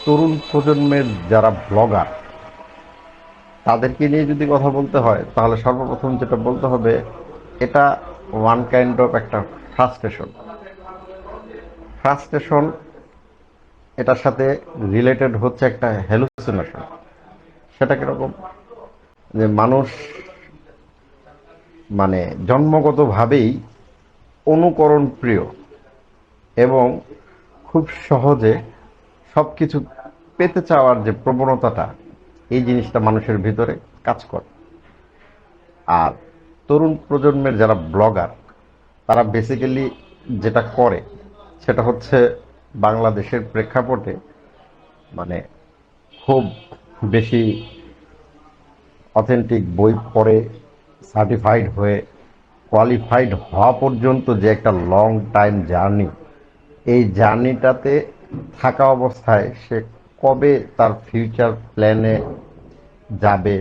তরুণ প্রজন্মের যারা ব্লগার তাদেরকে নিয়ে যদি কথা বলতে হয় তাহলে সর্বপ্রথম যেটা বলতে হবে, এটা ওয়ান কাইন্ড অফ একটা ফ্রাস্ট্রেশন। ফ্রাস্ট্রেশন এটার সাথে রিলেটেড হচ্ছে একটা হ্যালুসিনেশন। সেটা কিরকম, যে মানুষ মানে জন্মগতভাবেই অনুকরণ প্রিয় এবং খুব সহজে সব কিছু পেতে চাওয়ার যে প্রবণতাটা, এই জিনিসটা মানুষের ভিতরে কাজ করে। আর তরুণ প্রজন্মের যারা ব্লগার তারা বেসিক্যালি যেটা করে সেটা হচ্ছে বাংলাদেশের প্রেক্ষাপটে মানে খুব বেশি অথেন্টিক বই পড়ে সার্টিফাইড হয়ে কোয়ালিফাইড হওয়া পর্যন্ত যে একটা লং টাইম জার্নি, এই জার্নিটাতে থাকা অবস্থায় সে কবে তার ফিউচার প্ল্যানে যাবে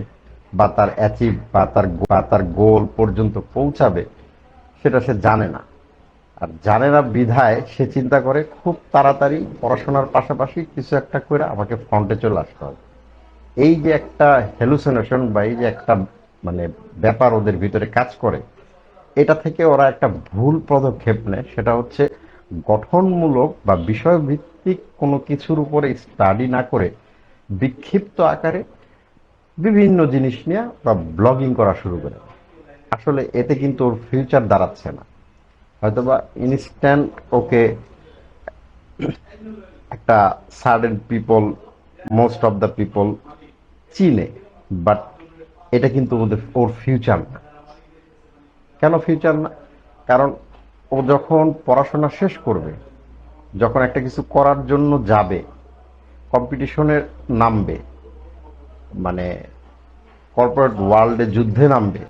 বা তার অ্যাচিভ বা তার গোল পর্যন্ত পৌঁছাবে সেটা সে জানে না। আর জানে না বিধায় সে চিন্তা করে খুব তাড়াতাড়ি পড়াশোনার পাশাপাশি কিছু একটা করে আমাকে ফ্রন্টে চলে আসতে হবে। এই যে একটা হ্যালুসিনেশন বা এই যে একটা মানে ব্যাপার ওদের ভিতরে কাজ করে, এটা থেকে ওরা একটা ভুল পদক্ষেপ নেয়। সেটা হচ্ছে গঠনমূলক বা বিষয়ভিত্তিক কোনো কিছুর উপরে স্টাডি না করে বিক্ষিপ্ত আকারে বিভিন্ন জিনিস নিয়ে বা ব্লগিং করা শুরু করে। আসলে এতে কিন্তু ওর ফিউচার দাঁড়াচ্ছে না। হয়তোবা ইনস্ট্যান্ট ওকে একটা certain people, most of the people চিনে, বাট এটা কিন্তু ওর ফিউচার না। কেন ফিউচার না? কারণ ও যখন পড়াশোনা শেষ করবে, যখন একটা কিছু করার জন্য যাবে, কম্পিটিশনে নামবে, মানে কর্পোরেট ওয়ার্ল্ডে যুদ্ধে নামবে,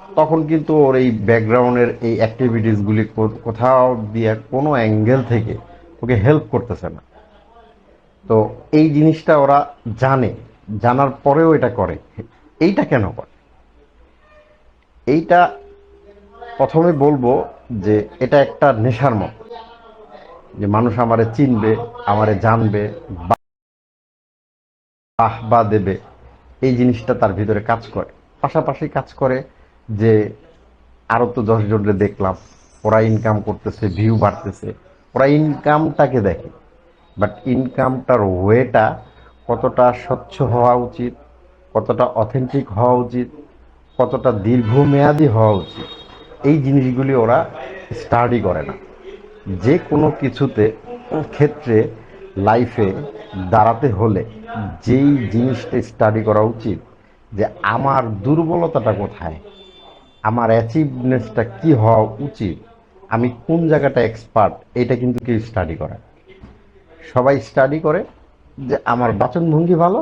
তখন কিন্তু ওর এই ব্যাকগ্রাউন্ডের এই অ্যাক্টিভিটিসগুলি কোথাও দিয়ে কোনো অ্যাঙ্গেল থেকে ওকে হেল্প করতেছে না। তো এই জিনিসটা ওরা জানে, জানার পরেও এটা করে। এইটা কেন করে? এইটা প্রথমে বলবো যে এটা একটা নেশার মতো, যে মানুষ আমারে চিনবে, আমারে জানবে, বাহবা দেবে, এই জিনিসটা তার ভিতরে কাজ করে। পাশাপাশি কাজ করে যে আরো তো 10 জনকে দেখলাম, ওরা ইনকাম করতেছে, ভিউ বাড়তেছে, ওরা ইনকামটাকে দেখে। বাট ইনকামটার ওয়েটা কতটা স্বচ্ছ হওয়া উচিত, কতটা অথেন্টিক হওয়া উচিত, কতটা দীর্ঘমেয়াদী হওয়া উচিত, এই জিনিসগুলি ওরা স্টাডি করে না। যে কোনো কিছুতে ক্ষেত্রে লাইফে দাঁড়াতে হলে যেই জিনিসটা স্টাডি করা উচিত, যে আমার দুর্বলতাটা কোথায়, আমার অ্যাচিভনেসটা কি হওয়া উচিত, আমি কোন জায়গাটা এক্সপার্ট, এটা কিন্তু কেউ স্টাডি করে না। সবাই স্টাডি করে যে আমার বাচনভঙ্গি ভালো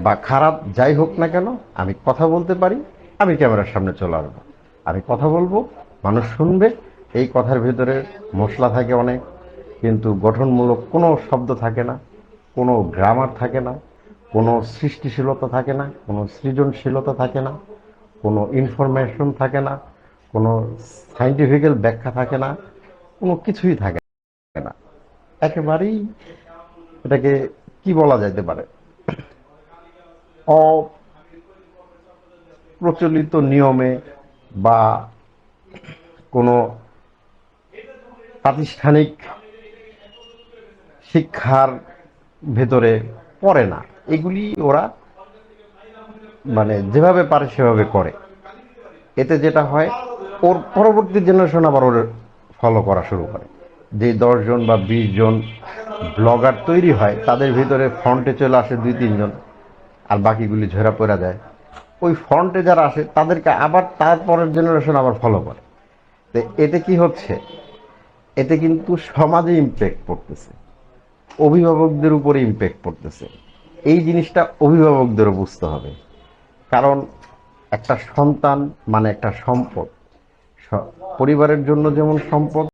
বা খারাপ যাই হোক না কেন, আমি কথা বলতে পারি, আমি ক্যামেরার সামনে চলে আসবো, আমি কথা বলবো, মানুষ শুনবে। এই কথার ভিতরে মশলা থাকে অনেক, কিন্তু গঠনমূলক কোনো শব্দ থাকে না, কোনো গ্রামার থাকে না, কোনো সৃষ্টিশীলতা থাকে না, কোনো সৃজনশীলতা থাকে না, কোনো ইনফরমেশন থাকে না, কোনো সাইন্টিফিক্যাল ব্যাখ্যা থাকে না, কোনো কিছুই থাকে না। একেবারেই এটাকে কি বলা যাইতে পারে, অপ্রচলিত নিয়মে বা কোনো প্রাতিষ্ঠানিক শিক্ষার ভেতরে পড়ে না। এগুলি ওরা মানে যেভাবে পারে সেভাবে করে। এতে যেটা হয়, ওর পরবর্তী জেনারেশন আবার ওর ফলো করা শুরু করে। যে 10 জন বা 20 জন ব্লগার তৈরি হয়, তাদের ভিতরে ফ্রন্টে চলে আসে 2-3 জন, আর বাকিগুলি ঝরা পড়া যায়। ওই ফ্রন্টে যারা আসে তাদেরকে আবার তারপরের জেনারেশন আবার ফলো করে। তো এতে কি হচ্ছে, এতে কিন্তু সমাজে ইমপ্যাক্ট পড়তেছে, অভিভাবকদের উপরে ইমপ্যাক্ট পড়তেছে। এই জিনিসটা অভিভাবকদেরও বুঝতে হবে। কারণ একটা সন্তান মানে একটা সম্পদ, পরিবারের জন্য যেমন সম্পদ,